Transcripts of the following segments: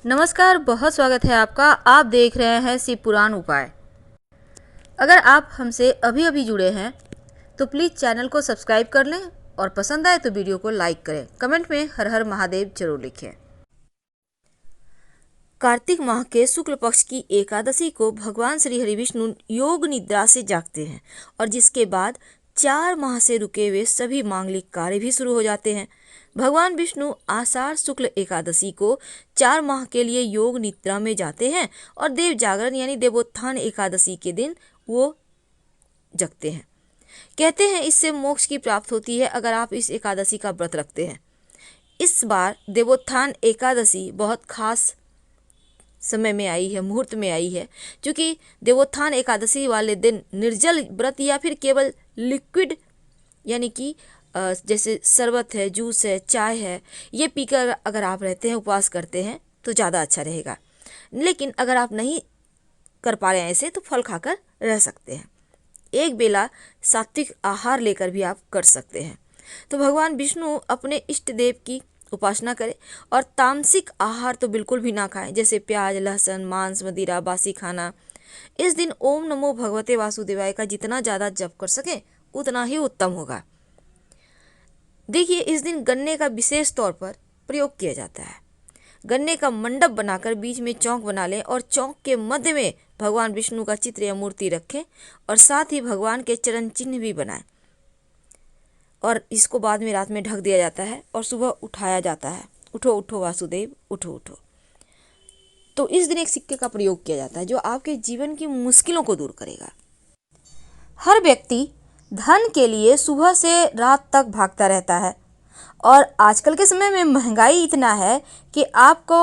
नमस्कार, बहुत स्वागत है आपका। आप देख रहे हैं शिव पुराण उपाय। अगर आप हमसे अभी अभी जुड़े हैं तो प्लीज़ चैनल को सब्सक्राइब कर लें और पसंद आए तो वीडियो को लाइक करें। कमेंट में हर हर महादेव जरूर लिखें। कार्तिक माह के शुक्ल पक्ष की एकादशी को भगवान श्री हरि विष्णु योग निद्रा से जागते हैं और जिसके बाद 4 माह से रुके हुए सभी मांगलिक कार्य भी शुरू हो जाते हैं। भगवान विष्णु आषाढ़ शुक्ल एकादशी को 4 माह के लिए योग निद्रा में जाते हैं और देव जागरण यानी देवोत्थान एकादशी के दिन वो जगते हैं। कहते हैं इससे मोक्ष की प्राप्ति होती है अगर आप इस एकादशी का व्रत रखते हैं। इस बार देवोत्थान एकादशी बहुत खास समय में आई है, मुहूर्त में आई है, क्योंकि देवोत्थान एकादशी वाले दिन निर्जल व्रत या फिर केवल लिक्विड यानी कि जैसे शरबत है, जूस है, चाय है, ये पीकर अगर आप रहते हैं, उपवास करते हैं तो ज़्यादा अच्छा रहेगा। लेकिन अगर आप नहीं कर पा रहे हैं ऐसे तो फल खाकर रह सकते हैं। एक बेला सात्विक आहार लेकर भी आप कर सकते हैं। तो भगवान विष्णु अपने इष्ट देव की उपासना करें और तामसिक आहार तो बिल्कुल भी ना खाएं, जैसे प्याज, लहसुन, मांस, मदिरा, बासी खाना। इस दिन ओम नमो भगवते वासुदेवाय का जितना ज़्यादा जप कर सकें उतना ही उत्तम होगा। देखिए, इस दिन गन्ने का विशेष तौर पर प्रयोग किया जाता है। गन्ने का मंडप बनाकर बीच में चौक बना लें और चौक के मध्य में भगवान विष्णु का चित्र या मूर्ति रखें और साथ ही भगवान के चरण चिन्ह भी बनाएं और इसको बाद में रात में ढक दिया जाता है और सुबह उठाया जाता है। उठो उठो वासुदेव, उठो उठो। तो इस दिन एक सिक्के का प्रयोग किया जाता है जो आपके जीवन की मुश्किलों को दूर करेगा। हर व्यक्ति धन के लिए सुबह से रात तक भागता रहता है और आजकल के समय में महंगाई इतना है कि आपको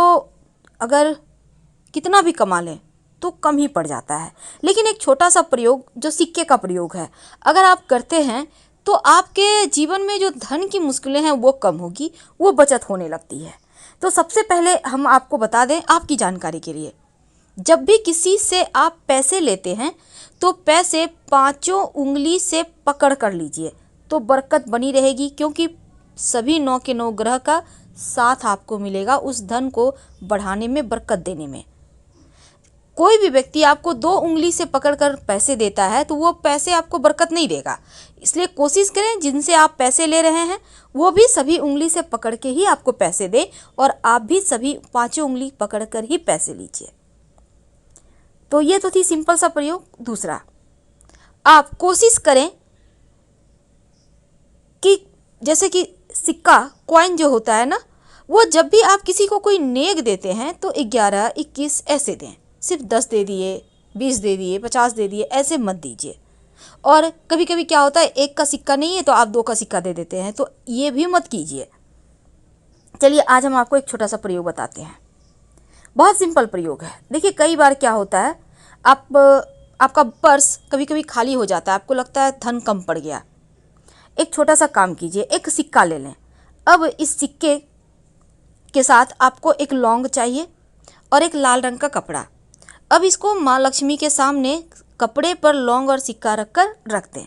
अगर कितना भी कमा लें तो कम ही पड़ जाता है। लेकिन एक छोटा सा प्रयोग जो सिक्के का प्रयोग है, अगर आप करते हैं तो आपके जीवन में जो धन की मुश्किलें हैं वो कम होगी, वो बचत होने लगती है। तो सबसे पहले हम आपको बता दें आपकी जानकारी के लिए, जब भी किसी से आप पैसे लेते हैं तो पैसे 5 उंगली से पकड़ कर लीजिए तो बरकत बनी रहेगी, क्योंकि सभी 9 के 9 ग्रह का साथ आपको मिलेगा उस धन को बढ़ाने में, बरकत देने में। कोई भी व्यक्ति आपको 2 उंगली से पकड़कर पैसे देता है तो वो पैसे आपको बरकत नहीं देगा। इसलिए कोशिश करें जिनसे आप पैसे ले रहे हैं वो भी सभी उंगली से पकड़ के ही आपको पैसे दें और आप भी सभी 5 उंगली पकड़कर ही पैसे लीजिए। तो ये तो थी सिंपल सा प्रयोग। दूसरा, आप कोशिश करें कि जैसे कि सिक्का, कॉइन जो होता है ना, वो जब भी आप किसी को कोई नेक देते हैं तो 11, 21 ऐसे दें। सिर्फ 10 दे दिए, 20 दे दिए, 50 दे दिए, ऐसे मत दीजिए। और कभी कभी क्या होता है, एक का सिक्का नहीं है तो आप 2 का सिक्का दे देते हैं, तो ये भी मत कीजिए। चलिए आज हम आपको एक छोटा सा प्रयोग बताते हैं। बहुत सिंपल प्रयोग है। देखिए, कई बार क्या होता है, आपका पर्स कभी कभी खाली हो जाता है, आपको लगता है धन कम पड़ गया। एक छोटा सा काम कीजिए, एक सिक्का ले लें। अब इस सिक्के के साथ आपको एक लौंग चाहिए और एक लाल रंग का कपड़ा। अब इसको माँ लक्ष्मी के सामने कपड़े पर लौंग और सिक्का रखकर रख दें।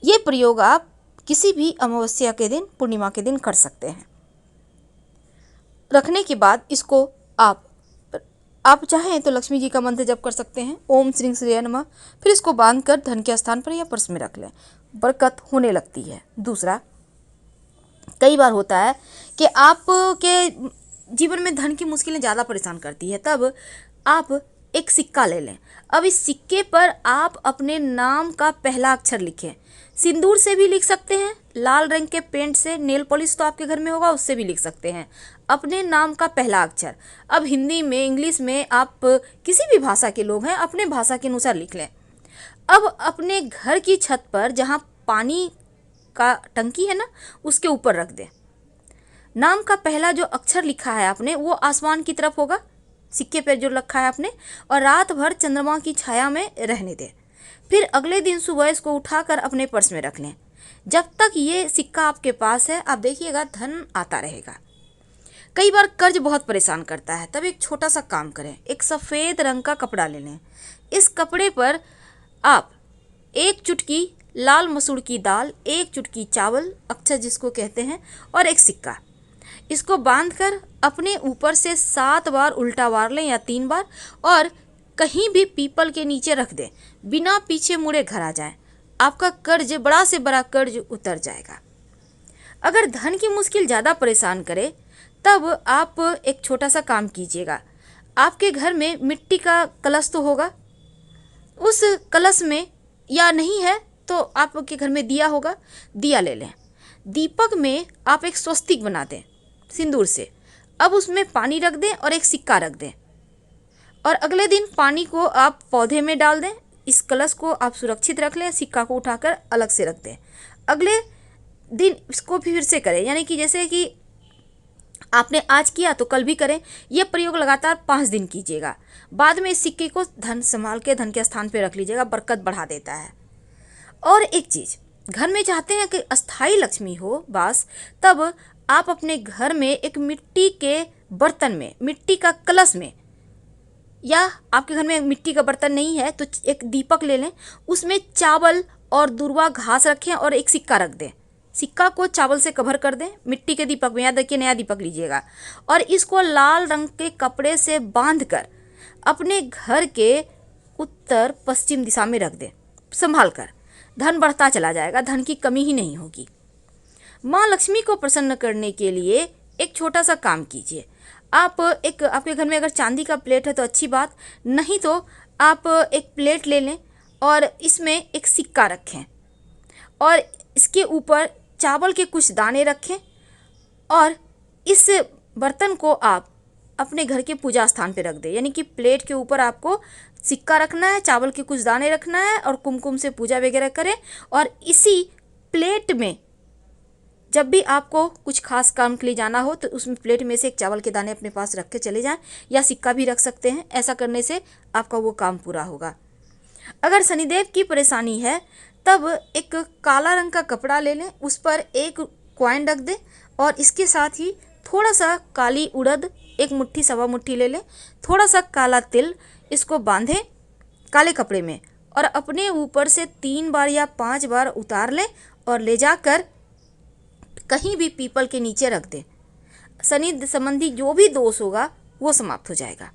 ये प्रयोग आप किसी भी अमावस्या के दिन, पूर्णिमा के दिन कर सकते हैं। रखने के बाद इसको आप चाहें तो लक्ष्मी जी का मंत्र जप कर सकते हैं, ओम श्री श्रेय नमः। फिर इसको बांधकर धन के स्थान पर या पर्स में रख लें, बरकत होने लगती है। दूसरा, कई बार होता है कि आपके जीवन में धन की मुश्किलें ज़्यादा परेशान करती है, तब आप एक सिक्का ले लें। अब इस सिक्के पर आप अपने नाम का पहला अक्षर लिखें। सिंदूर से भी लिख सकते हैं, लाल रंग के पेंट से, नेल पॉलिश तो आपके घर में होगा उससे भी लिख सकते हैं अपने नाम का पहला अक्षर। अब हिंदी में, इंग्लिश में, आप किसी भी भाषा के लोग हैं अपने भाषा के अनुसार लिख लें। अब अपने घर की छत पर जहाँ पानी का टंकी है ना, उसके ऊपर रख दें। नाम का पहला जो अक्षर लिखा है आपने वो आसमान की तरफ होगा, सिक्के पर जो रखा है आपने, और रात भर चंद्रमा की छाया में रहने दें। फिर अगले दिन सुबह इसको उठाकर अपने पर्स में रख लें। जब तक ये सिक्का आपके पास है, आप देखिएगा धन आता रहेगा। कई बार कर्ज बहुत परेशान करता है, तब एक छोटा सा काम करें, एक सफ़ेद रंग का कपड़ा ले लें। इस कपड़े पर आप 1 चुटकी लाल मसूर की दाल, 1 चुटकी चावल, अक्षर जिसको कहते हैं, और एक सिक्का, इसको बांधकर अपने ऊपर से 7 बार उल्टा वार लें या 3 बार, और कहीं भी पीपल के नीचे रख दें, बिना पीछे मुड़े घर आ जाएं। आपका कर्ज, बड़ा से बड़ा कर्ज उतर जाएगा। अगर धन की मुश्किल ज़्यादा परेशान करे तब आप एक छोटा सा काम कीजिएगा। आपके घर में मिट्टी का कलश तो होगा, उस कलश में, या नहीं है तो आपके घर में दिया होगा, दिया ले लें। दीपक में आप एक स्वस्तिक बना दें सिंदूर से। अब उसमें पानी रख दें और एक सिक्का रख दें, और अगले दिन पानी को आप पौधे में डाल दें। इस कलश को आप सुरक्षित रख लें, सिक्का को उठाकर अलग से रख दें। अगले दिन इसको फिर से करें, यानी कि जैसे कि आपने आज किया तो कल भी करें। यह प्रयोग लगातार 5 दिन कीजिएगा। बाद में इस सिक्के को धन संभाल के धन के स्थान पर रख लीजिएगा, बरकत बढ़ा देता है। और एक चीज़, घर में चाहते हैं कि अस्थाई लक्ष्मी हो वास, तब आप अपने घर में एक मिट्टी के बर्तन में, मिट्टी का कलश में, या आपके घर में मिट्टी का बर्तन नहीं है तो एक दीपक ले लें, उसमें चावल और दूर्वा घास रखें और एक सिक्का रख दें। सिक्का को चावल से कवर कर दें मिट्टी के दीपक में, याद रखिए नया दीपक लीजिएगा, और इसको लाल रंग के कपड़े से बांधकर अपने घर के उत्तर पश्चिम दिशा में रख दें संभाल कर। धन बढ़ता चला जाएगा, धन की कमी ही नहीं होगी। माँ लक्ष्मी को प्रसन्न करने के लिए एक छोटा सा काम कीजिए। आप आपके घर में अगर चांदी का प्लेट है तो अच्छी बात, नहीं तो आप एक प्लेट ले लें और इसमें एक सिक्का रखें और इसके ऊपर चावल के कुछ दाने रखें, और इस बर्तन को आप अपने घर के पूजा स्थान पे रख दें। यानी कि प्लेट के ऊपर आपको सिक्का रखना है, चावल के कुछ दाने रखना है और कुमकुम से पूजा वगैरह करें। और इसी प्लेट में जब भी आपको कुछ खास काम के लिए जाना हो तो उसमें प्लेट में से एक चावल के दाने अपने पास रख के चले जाएं, या सिक्का भी रख सकते हैं। ऐसा करने से आपका वो काम पूरा होगा। अगर शनिदेव की परेशानी है तब एक काला रंग का कपड़ा ले लें, उस पर एक कॉइन रख दें और इसके साथ ही थोड़ा सा काली उड़द, एक मुट्ठी सवा मुट्ठी ले लें, थोड़ा सा काला तिल, इसको बांधें काले कपड़े में और अपने ऊपर से 3 बार या 5 बार उतार लें और ले जाकर कहीं भी पीपल के नीचे रख दें। शनि संबंधी जो भी दोष होगा वो समाप्त हो जाएगा।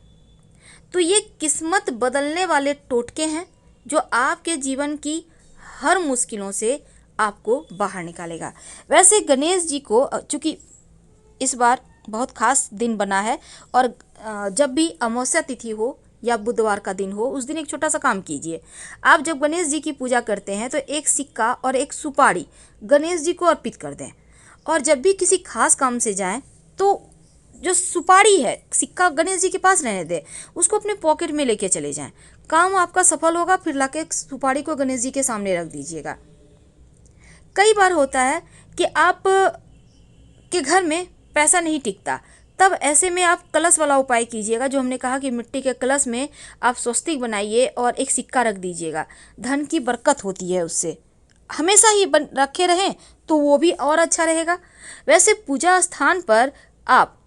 तो ये किस्मत बदलने वाले टोटके हैं जो आपके जीवन की हर मुश्किलों से आपको बाहर निकालेगा। वैसे गणेश जी को चूँकि इस बार बहुत खास दिन बना है, और जब भी अमावस्या तिथि हो या बुधवार का दिन हो, उस दिन एक छोटा सा काम कीजिए। आप जब गणेश जी की पूजा करते हैं तो एक सिक्का और एक सुपारी गणेश जी को अर्पित कर दें, और जब भी किसी खास काम से जाएं तो जो सुपारी है, सिक्का गणेश जी के पास रहने दें, उसको अपने पॉकेट में लेके चले जाएं। काम आपका सफल होगा। फिर लाके सुपारी को गणेश जी के सामने रख दीजिएगा। कई बार होता है कि आप के घर में पैसा नहीं टिकता, तब ऐसे में आप कलश वाला उपाय कीजिएगा जो हमने कहा कि मिट्टी के कलश में आप स्वस्तिक बनाइए और एक सिक्का रख दीजिएगा। धन की बरकत होती है उससे, हमेशा ही रखे रहें तो वो भी और अच्छा रहेगा। वैसे पूजा स्थान पर आप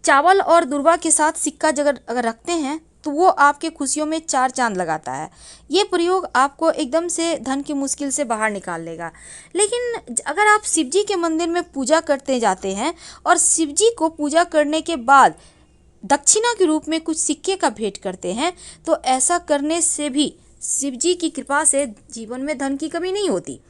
चावल और दूर्वा के साथ सिक्का अगर रखते हैं तो वो आपके खुशियों में 4 चांद लगाता है। ये प्रयोग आपको एकदम से धन की मुश्किल से बाहर निकाल लेगा। लेकिन अगर आप शिव जी के मंदिर में पूजा करते जाते हैं और शिव जी को पूजा करने के बाद दक्षिणा के रूप में कुछ सिक्के का भेंट करते हैं, तो ऐसा करने से भी शिव जी की कृपा से जीवन में धन की कमी नहीं होती।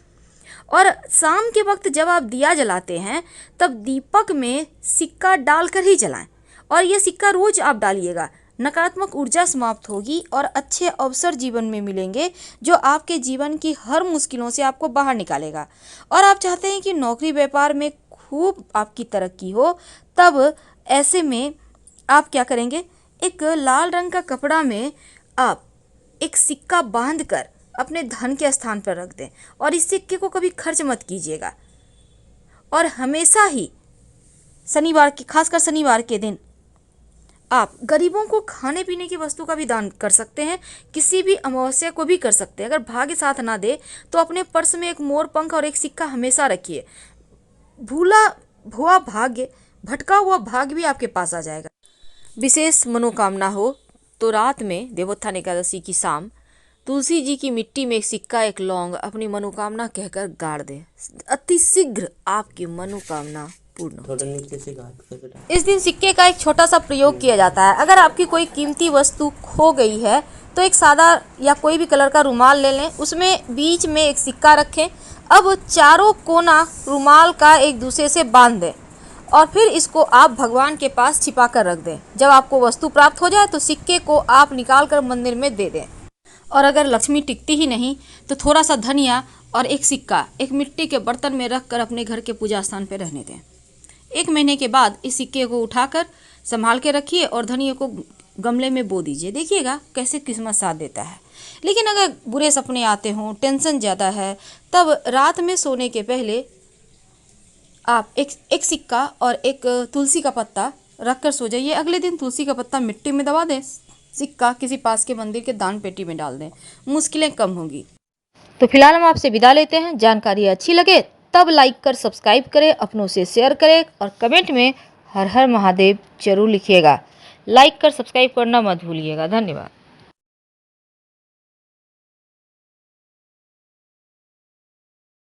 और शाम के वक्त जब आप दिया जलाते हैं तब दीपक में सिक्का डालकर ही जलाएं, और ये सिक्का रोज आप डालिएगा। नकारात्मक ऊर्जा समाप्त होगी और अच्छे अवसर जीवन में मिलेंगे जो आपके जीवन की हर मुश्किलों से आपको बाहर निकालेगा। और आप चाहते हैं कि नौकरी व्यापार में खूब आपकी तरक्की हो, तब ऐसे में आप क्या करेंगे, एक लाल रंग का कपड़ा में आप एक सिक्का बांधकर अपने धन के स्थान पर रख दें, और इस सिक्के को कभी खर्च मत कीजिएगा। और हमेशा ही शनिवार के, खासकर शनिवार के दिन आप गरीबों को खाने पीने की वस्तु का भी दान कर सकते हैं। किसी भी अमावस्या को भी कर सकते हैं। अगर भाग्य साथ ना दे तो अपने पर्स में एक मोर पंख और एक सिक्का हमेशा रखिए। भूला हुआ भाग्य, भटका हुआ भाग्य भी आपके पास आ जाएगा। विशेष मनोकामना हो तो रात में देवोत्थान एकादशी की शाम तुलसी जी की मिट्टी में एक सिक्का, एक लौंग अपनी मनोकामना कहकर गाड़ दें। अति शीघ्र आपकी मनोकामना पूर्ण हो। थोड़ा नीचे से घाट कर बेटा। इस दिन सिक्के का एक छोटा सा प्रयोग किया जाता है। अगर आपकी कोई कीमती वस्तु खो गई है तो एक सादा या कोई भी कलर का रुमाल ले लें, उसमें बीच में एक सिक्का रखें। अब चारों कोना रुमाल का एक दूसरे से बांध दें और फिर इसको आप भगवान के पास छिपा कर रख दें। जब आपको वस्तु प्राप्त हो जाए तो सिक्के को आप निकाल कर मंदिर में दे दें। और अगर लक्ष्मी टिकती ही नहीं तो थोड़ा सा धनिया और एक सिक्का एक मिट्टी के बर्तन में रख कर अपने घर के पूजा स्थान पर रहने दें। 1 महीने के बाद इस सिक्के को उठाकर संभाल के रखिए और धनिया को गमले में बो दीजिए। देखिएगा कैसे किस्मत साथ देता है। लेकिन अगर बुरे सपने आते हों, टेंशन ज़्यादा है, तब रात में सोने के पहले आप एक सिक्का और एक तुलसी का पत्ता रख कर सो जाइए। अगले दिन तुलसी का पत्ता मिट्टी में दबा दें, सिक्का किसी पास के मंदिर के दान पेटी में डाल दें। मुश्किलें कम होंगी। तो फिलहाल हम आपसे विदा लेते हैं। जानकारी अच्छी लगे तब लाइक कर सब्सक्राइब करें, अपनों से शेयर करें और कमेंट में हर हर महादेव जरूर लिखिएगा। लाइक कर सब्सक्राइब करना मत भूलिएगा। धन्यवाद।